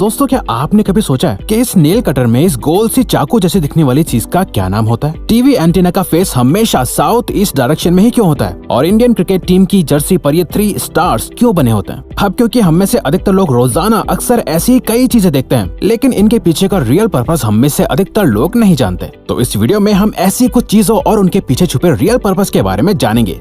दोस्तों क्या आपने कभी सोचा है कि इस नेल कटर में इस गोल सी चाकू जैसे दिखने वाली चीज का क्या नाम होता है? टीवी एंटीना का फेस हमेशा साउथ ईस्ट डायरेक्शन में ही क्यों होता है? और इंडियन क्रिकेट टीम की जर्सी पर ये 3 स्टार्स क्यों बने होते हैं? अब क्योंकि हम में से अधिकतर लोग रोजाना अक्सर ऐसी कई चीजें देखते हैं, लेकिन इनके पीछे का रियल पर्पस हम में से अधिकतर लोग नहीं जानते। तो इस वीडियो में हम ऐसी कुछ चीजों और उनके पीछे छुपे रियल पर्पस के बारे में जानेंगे।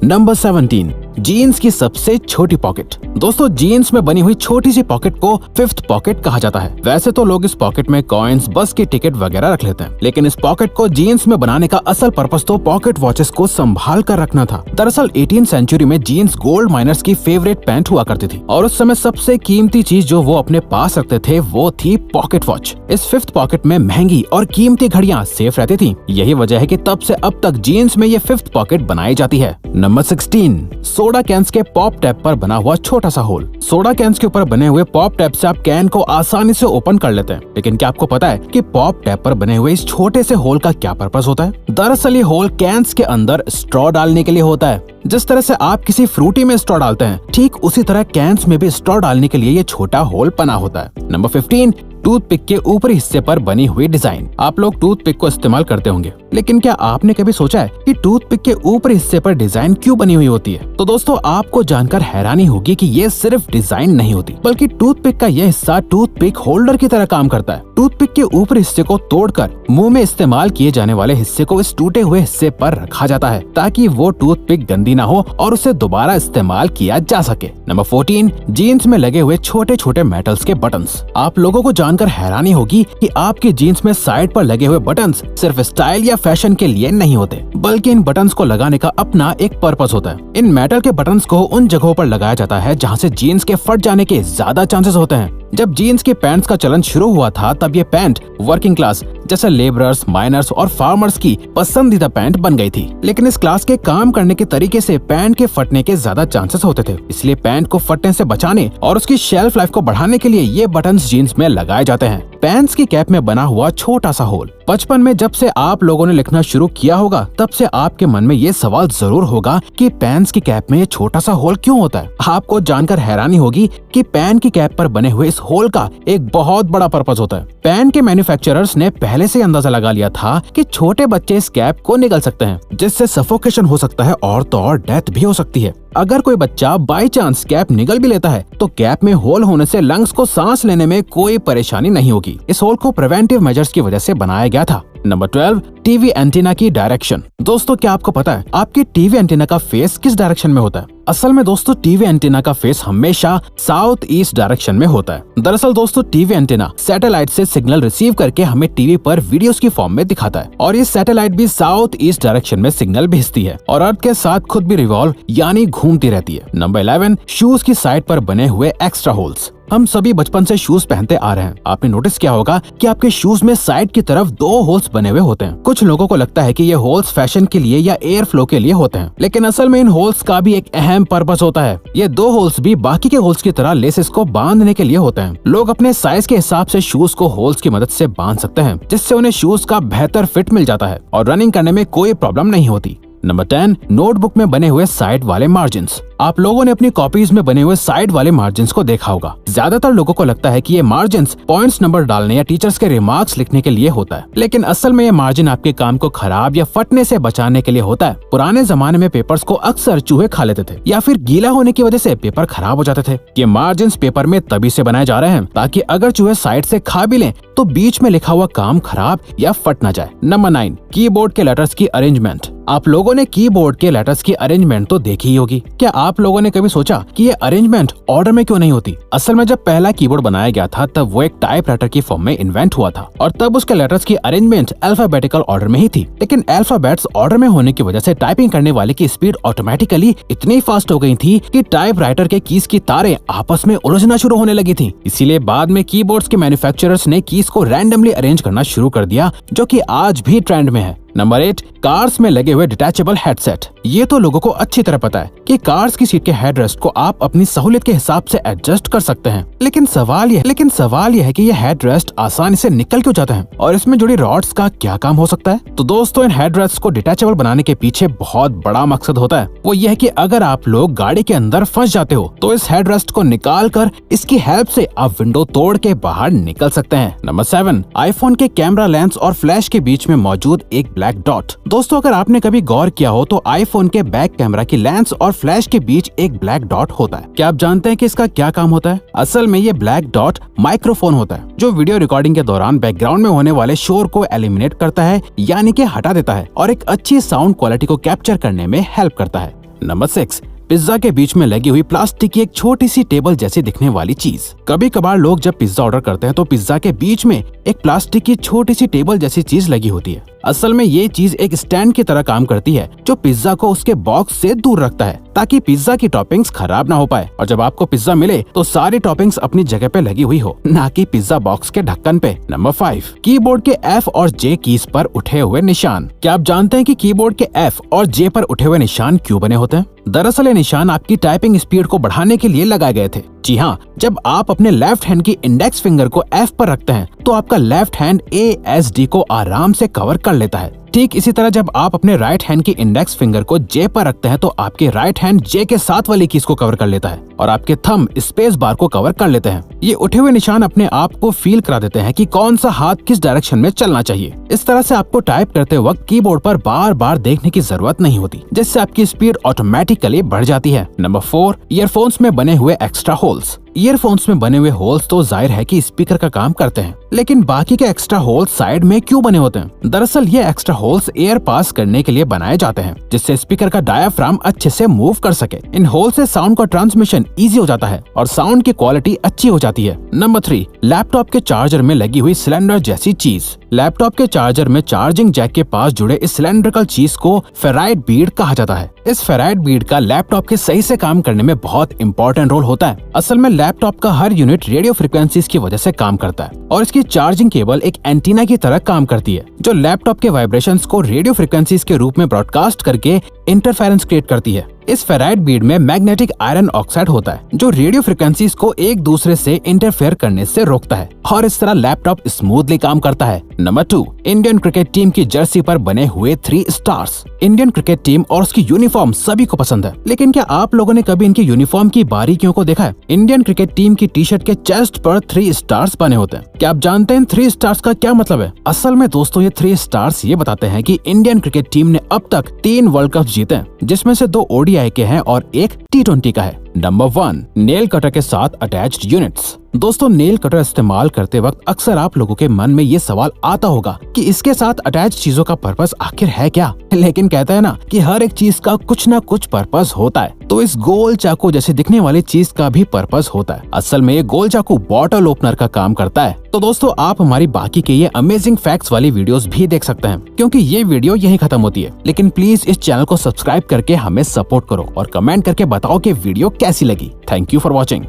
नंबर 17, जीन्स की सबसे छोटी पॉकेट। दोस्तों जीन्स में बनी हुई छोटी सी पॉकेट को 5th पॉकेट कहा जाता है। वैसे तो लोग इस पॉकेट में कॉइन्स, बस की टिकट वगैरह रख लेते हैं, लेकिन इस पॉकेट को जीन्स में बनाने का असल पर्पस तो पॉकेट वॉचेस को संभाल कर रखना था। दरअसल 18th सेंचुरी में जीन्स गोल्ड माइनर्स की फेवरेट पैंट हुआ करती थी और उस समय सबसे कीमती चीज जो वो अपने पास रखते थे वो थी पॉकेट वॉच। इस 5th पॉकेट में महंगी और कीमती घड़ियां सेफ रहती थी। यही वजह है कि तब से अब तक जीन्स में ये 5th पॉकेट बनाई जाती है। नंबर 16, सोडा कैंस के पॉप टैप पर बना हुआ छोटा सा होल। सोडा कैंस के ऊपर बने हुए पॉप टैप से आप कैन को आसानी से ओपन कर लेते हैं, लेकिन क्या आपको पता है कि पॉप टैप पर बने हुए इस छोटे से होल का क्या पर्पस होता है? दरअसल ये होल कैंस के अंदर स्ट्रॉ डालने के लिए होता है। जिस तरह से आप किसी फ्रूटी में स्ट्रॉ डालते हैं, ठीक उसी तरह कैंस में भी स्ट्रॉ डालने के लिए ये छोटा होल बना होता है। नंबर 15, टूथपिक के ऊपरी हिस्से पर बनी हुई डिजाइन। आप लोग टूथपिक को इस्तेमाल करते होंगे, लेकिन क्या आपने कभी सोचा है कि टूथपिक के ऊपरी हिस्से पर डिजाइन क्यों बनी हुई होती है? तो दोस्तों आपको जानकर हैरानी होगी कि ये सिर्फ डिजाइन नहीं होती, बल्कि टूथपिक का यह हिस्सा टूथपिक होल्डर की तरह काम करता है। टूथपिक के ऊपरी हिस्से को तोड़कर मुंह में इस्तेमाल किए जाने वाले हिस्से को इस टूटे हुए हिस्से पर रखा जाता है, ताकि वो टूथपिक गंदी ना हो और उसे दोबारा इस्तेमाल किया जा सके। नंबर 14, जीन्स में लगे हुए छोटे छोटे मेटल्स के बटन्स। आप लोगों को जानकर हैरानी होगी कि आपकी जीन्स में साइड पर लगे हुए बटन्स सिर्फ स्टाइल या फैशन के लिए नहीं होते, बल्कि इन बटन्स को लगाने का अपना एक पर्पस होता है। इन मेटल के बटन्स को उन जगहों पर लगाया जाता है जहां से जीन्स के फट जाने के ज्यादा चांसेस होते हैं। जब जीन्स के पैंट्स का चलन शुरू हुआ था, तब ये पैंट वर्किंग क्लास जैसे लेबरर्स, माइनर्स और फार्मर्स की पसंदीदा पैंट बन गई थी। लेकिन इस क्लास के काम करने के तरीके से पैंट के फटने के ज्यादा चांसेस होते थे, इसलिए पैंट को फटने से बचाने और उसकी शेल्फ लाइफ को बढ़ाने के लिए ये बटन्स जीन्स में लगाए जाते हैं। पैंट्स की कैप में बना हुआ छोटा सा होल। बचपन में जब से आप लोगों ने लिखना शुरू किया होगा, तब से आपके मन में ये सवाल जरूर होगा कि पैंट्स की कैप में ये छोटा सा होल क्यों होता है? आपको जानकर हैरानी होगी कि पैंट की कैप पर बने हुए इस होल का एक बहुत बड़ा पर्पस होता है। पैंट के मैन्युफैक्चरर्स ने पहले से अंदाजा लगा लिया था कि छोटे बच्चे इस कैप को निगल सकते हैं, जिससे सफोकेशन हो सकता है और तो और डेथ भी हो सकती है। अगर कोई बच्चा बाई चांस कैप निगल भी लेता है, तो कैप में होल होने से लंग्स को सांस लेने में कोई परेशानी नहीं होगी। इस होल को प्रिवेंटिव मेजर्स की वजह से बनाया गया था। नंबर 12, टीवी एंटीना की डायरेक्शन। दोस्तों क्या आपको पता है आपकी टीवी एंटीना का फेस किस डायरेक्शन में होता है? असल में दोस्तों टीवी एंटीना का फेस हमेशा साउथ ईस्ट डायरेक्शन में होता है। दरअसल दोस्तों टीवी एंटीना सैटेलाइट से सिग्नल रिसीव करके हमें टीवी पर वीडियोस की फॉर्म में दिखाता है, और ये सैटेलाइट भी साउथ ईस्ट डायरेक्शन में सिग्नल भेजती है और अर्थ के साथ खुद भी रिवॉल्व यानी घूमती रहती है। नंबर 11, शूज की साइड पर बने हुए एक्स्ट्रा होल्स। हम सभी बचपन से शूज पहनते आ रहे हैं। आपने नोटिस किया होगा कि आपके शूज में साइड की तरफ 2 होल्स बने हुए होते हैं। कुछ लोगों को लगता है कि ये होल्स फैशन के लिए या एयर फ्लो के लिए होते हैं, लेकिन असल में इन होल्स का भी एक अहम पर्पस होता है। ये 2 होल्स भी बाकी के होल्स की तरह लेसेस को बांधने के लिए होते हैं। लोग अपने साइज के हिसाब से शूज को होल्स की मदद से बांध सकते हैं, जिससे उन्हें शूज का बेहतर फिट मिल जाता है और रनिंग करने में कोई प्रॉब्लम नहीं होती। नंबर 10, नोटबुक में बने हुए साइड वाले मार्जिन्स। आप लोगों ने अपनी कॉपीज में बने हुए साइड वाले मार्जिन्स को देखा होगा। ज्यादातर लोगों को लगता है कि ये मार्जिन्स पॉइंट्स नंबर डालने या टीचर्स के रिमार्क्स लिखने के लिए होता है, लेकिन असल में ये मार्जिन आपके काम को खराब या फटने से बचाने के लिए होता है। पुराने जमाने में पेपर्स को अक्सर चूहे खा लेते थे या फिर गीला होने की वजह से पेपर खराब हो जाते थे। ये मार्जिन्स पेपर में तभी से बनाए जा रहे हैं ताकि अगर चूहे साइड से खा भी लें तो बीच में लिखा हुआ काम खराब या फट ना जाए। नंबर 9, कीबोर्ड के लेटर्स की अरेंजमेंट। आप लोगों ने कीबोर्ड के लेटर्स की अरेंजमेंट तो देखी ही होगी। क्या आप लोगों ने कभी सोचा कि ये अरेंजमेंट ऑर्डर में क्यों नहीं होती? असल में जब पहला कीबोर्ड बनाया गया था, तब वो एक टाइपराइटर की फॉर्म में इन्वेंट हुआ था और तब उसके लेटर्स की अरेंजमेंट अल्फाबेटिकल ऑर्डर में ही थी। लेकिन अल्फाबेट्स ऑर्डर में होने की वजह से टाइपिंग करने वाले की स्पीड ऑटोमेटिकली इतनी फास्ट हो गई थी कि टाइपराइटर के कीज की तारें आपस में उलझना शुरू होने लगी थी। इसीलिए बाद में कीबोर्ड्स के मैन्युफैक्चरर्स ने कीज को रैंडमली अरेंज करना शुरू कर दिया, जो कि आज भी ट्रेंड में है। नंबर 8, कार्स में लगे हुए डिटैचेबल हेडसेट। ये तो लोगों को अच्छी तरह पता है कि कार्स की सीट के हेडरेस्ट को आप अपनी सहूलियत के हिसाब से एडजस्ट कर सकते हैं, लेकिन सवाल यह है कि ये हेडरेस्ट आसानी से निकल क्यों जाते हैं और इसमें जुड़ी रॉड्स का क्या काम हो सकता है। तो दोस्तों, इन हेडरेस्ट को डिटैचेबल बनाने के पीछे बहुत बड़ा मकसद होता है। वो ये है कि अगर आप लोग गाड़ी के अंदर फंस जाते हो तो इस हेडरेस्ट को निकाल कर इसकी हेल्प से आप विंडो तोड़ के बाहर निकल सकते हैं। नंबर 7, आईफोन के कैमरा लेंस और फ्लैश के बीच में मौजूद एक ब्लैक डॉट। दोस्तों, अगर आपने कभी गौर किया हो तो आईफोन के बैक कैमरा की लेंस और फ्लैश के बीच एक ब्लैक डॉट होता है। क्या आप जानते हैं कि इसका क्या काम होता है? असल में ये ब्लैक डॉट माइक्रोफोन होता है जो वीडियो रिकॉर्डिंग के दौरान बैकग्राउंड में होने वाले शोर को एलिमिनेट करता है, यानी कि हटा देता है और एक अच्छी साउंड क्वालिटी को कैप्चर करने में हेल्प करता है। नंबर 6, पिज्जा के बीच में लगी हुई प्लास्टिक की एक छोटी सी टेबल जैसी दिखने वाली चीज। कभी कभार लोग जब पिज्जा ऑर्डर करते हैं तो पिज्जा के बीच में एक प्लास्टिक की छोटी सी टेबल जैसी चीज लगी होती है। असल में ये चीज एक स्टैंड की तरह काम करती है जो पिज्जा को उसके बॉक्स से दूर रखता है ताकि पिज्जा की टॉपिंग्स खराब ना हो पाए और जब आपको पिज्जा मिले तो सारी टॉपिंग्स अपनी जगह पे लगी हुई हो, ना कि पिज्जा बॉक्स के ढक्कन पे। नंबर 5, कीबोर्ड के F और J कीज पर उठे हुए निशान। क्या आप जानते हैं कि कीबोर्ड के F और J पर उठे हुए निशान क्यों बने होते हैं? दरअसल ये निशान आपकी टाइपिंग स्पीड को बढ़ाने के लिए लगाए गए थे। जी हाँ, जब आप अपने लेफ्ट हैंड की इंडेक्स फिंगर को F पर रखते हैं तो आपका लेफ्ट हैंड ASD को आराम से कवर कर लेता है। ठीक इसी तरह जब आप अपने राइट हैंड की इंडेक्स फिंगर को J पर रखते हैं तो आपके राइट हैंड J के साथ वाली कीज को कवर कर लेता है और आपके थंब स्पेस बार को कवर कर लेते हैं। ये उठे हुए निशान अपने आप को फील करा देते हैं कि कौन सा हाथ किस डायरेक्शन में चलना चाहिए। इस तरह से आपको टाइप करते वक्त कीबोर्ड पर बार बार देखने की जरूरत नहीं होती, जिससे आपकी स्पीड ऑटोमेटिकली बढ़ जाती है। नंबर 4, ईयरफोन्स में बने हुए एक्स्ट्रा होल्स। ईयरफोन्स में बने हुए होल्स तो जाहिर है कि स्पीकर का काम करते हैं, लेकिन बाकी के एक्स्ट्रा होल्स साइड में क्यों बने होते हैं? दरअसल ये एक्स्ट्रा होल्स एयर पास करने के लिए बनाए जाते हैं, जिससे स्पीकर का डायाफ्राम अच्छे से मूव कर सके। इन होल से साउंड का ट्रांसमिशन इजी हो जाता है और साउंड की क्वालिटी अच्छी हो जाती है। नंबर 3, लैपटॉप के चार्जर में लगी हुई सिलेंडर जैसी चीज। लैपटॉप के चार्जर में चार्जिंग जैक के पास जुड़े इस सिलेंड्रिकल चीज को फेराइट बीड कहा जाता है। इस फेराइट बीड का लैपटॉप के सही से काम करने में बहुत इंपॉर्टेंट रोल होता है। असल में लैपटॉप का हर यूनिट रेडियो फ्रिक्वेंसीज की वजह से काम करता है और इसकी चार्जिंग केबल एक एंटीना की तरह काम करती है जो लैपटॉप के वाइब्रेशंस को रेडियो फ्रिक्वेंसीज के रूप में ब्रॉडकास्ट करके इंटरफेरेंस क्रिएट करती है। इस फेराइट बीड में मैग्नेटिक आयरन ऑक्साइड होता है जो रेडियो फ्रिक्वेंसीज को एक दूसरे से इंटरफेयर करने से रोकता है और इस तरह लैपटॉप स्मूथली काम करता है। नंबर 2, इंडियन क्रिकेट टीम की जर्सी पर बने हुए 3 स्टार्स। इंडियन क्रिकेट टीम और उसकी यूनिफॉर्म सभी को पसंद है, लेकिन क्या आप लोगों ने कभी इनकी यूनिफॉर्म की बारीकियों को देखा है? इंडियन क्रिकेट टीम की टी शर्ट के चेस्ट पर 3 स्टार्स बने होते हैं। क्या आप जानते हैं 3 स्टार्स का क्या मतलब है? असल में दोस्तों, ये 3 स्टार्स ये बताते हैं कि इंडियन क्रिकेट टीम ने अब तक 3 वर्ल्ड कप जीते हैं, जिसमें से 2 ODI के हैं और 1 T20 का है। नंबर 1, नेल कटर के साथ अटैच्ड यूनिट्स। दोस्तों, नेल कटर इस्तेमाल करते वक्त अक्सर आप लोगों के मन में ये सवाल आता होगा कि इसके साथ अटैच चीजों का पर्पस आखिर है क्या? लेकिन कहते हैं ना कि हर एक चीज का कुछ ना कुछ पर्पस होता है, तो इस गोल चाकू जैसे दिखने वाली चीज का भी पर्पस होता है। असल में ये गोल चाकू बॉटल ओपनर का काम करता है। तो दोस्तों, आप हमारी बाकी के ये अमेजिंग फैक्ट्स वाली वीडियोस भी देख सकते हैं, क्योंकि ये वीडियो यहीं खत्म होती है। लेकिन प्लीज इस चैनल को सब्सक्राइब करके हमें सपोर्ट करो और कमेंट करके बताओ कि वीडियो कैसी लगी। Thank you for watching.